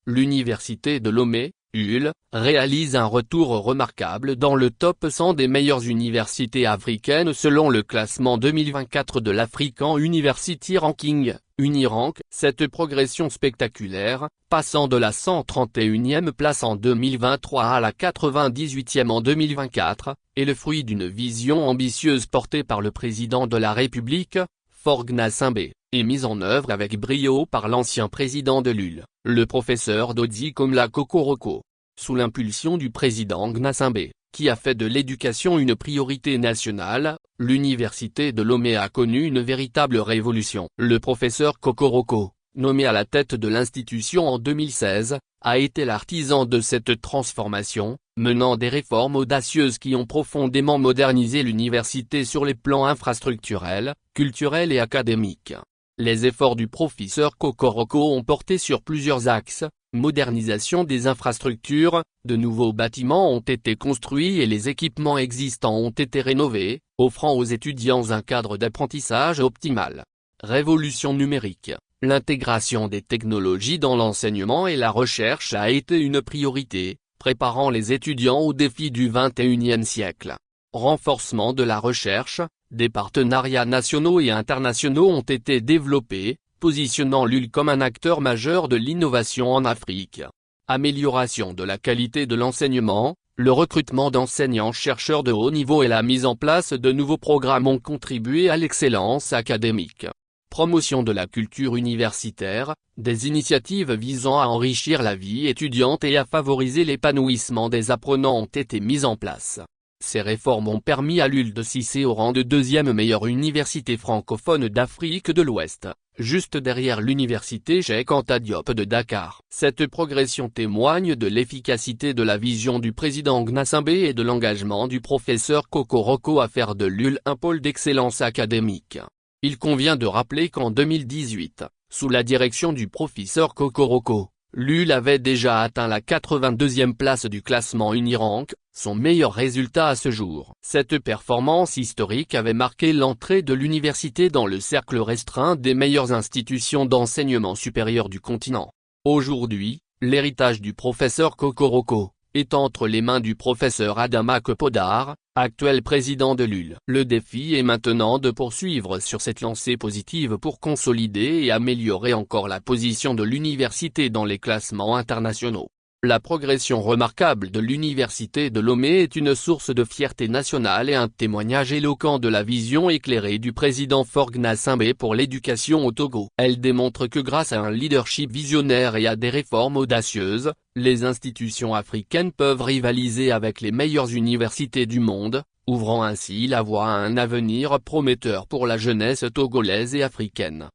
l'université de Lomé, UL, réalise un retour remarquable dans le top 100 des meilleures universités africaines selon le classement 2024 de l'African University Ranking, Unirank. Cette progression spectaculaire, passant de la 131e place en 2023 à la 98e en 2024, est le fruit d'une vision ambitieuse portée par le président de la République, Faure Gnassingbé, et mise en œuvre avec brio par l'ancien président de l'UL, le professeur Dodi Komla Kokoroko. Sous l'impulsion du président Gnassingbé, qui a fait de l'éducation une priorité nationale, l'université de Lomé a connu une véritable révolution. Le professeur Kokoroko, nommé à la tête de l'institution en 2016, a été l'artisan de cette transformation, menant des réformes audacieuses qui ont profondément modernisé l'université sur les plans infrastructurels, culturels et académiques. Les efforts du professeur Kokoroko ont porté sur plusieurs axes: modernisation des infrastructures, de nouveaux bâtiments ont été construits et les équipements existants ont été rénovés, offrant aux étudiants un cadre d'apprentissage optimal. Révolution numérique, l'intégration des technologies dans l'enseignement et la recherche a été une priorité, préparant les étudiants aux défis du XXIe siècle. Renforcement de la recherche, des partenariats nationaux et internationaux ont été développés, positionnant l'UL comme un acteur majeur de l'innovation en Afrique. Amélioration de la qualité de l'enseignement, le recrutement d'enseignants-chercheurs de haut niveau et la mise en place de nouveaux programmes ont contribué à l'excellence académique. Promotion de la culture universitaire, des initiatives visant à enrichir la vie étudiante et à favoriser l'épanouissement des apprenants ont été mises en place. Ces réformes ont permis à l'UL de s'hisser au rang de deuxième meilleure université francophone d'Afrique de l'Ouest, juste derrière l'université Cheikh Anta Diop de Dakar. Cette progression témoigne de l'efficacité de la vision du président Gnassingbé et de l'engagement du professeur Kokoroko à faire de l'UL un pôle d'excellence académique. Il convient de rappeler qu'en 2018, sous la direction du professeur Kokoroko, l'UL avait déjà atteint la 82e place du classement Unirank, son meilleur résultat à ce jour. Cette performance historique avait marqué l'entrée de l'université dans le cercle restreint des meilleures institutions d'enseignement supérieur du continent. Aujourd'hui, l'héritage du professeur Kokoroko est entre les mains du professeur Adama Kepodar, actuel président de l'UL. Le défi est maintenant de poursuivre sur cette lancée positive pour consolider et améliorer encore la position de l'université dans les classements internationaux. La progression remarquable de l'université de Lomé est une source de fierté nationale et un témoignage éloquent de la vision éclairée du président Faure Gnassingbé pour l'éducation au Togo. Elle démontre que grâce à un leadership visionnaire et à des réformes audacieuses, les institutions africaines peuvent rivaliser avec les meilleures universités du monde, ouvrant ainsi la voie à un avenir prometteur pour la jeunesse togolaise et africaine.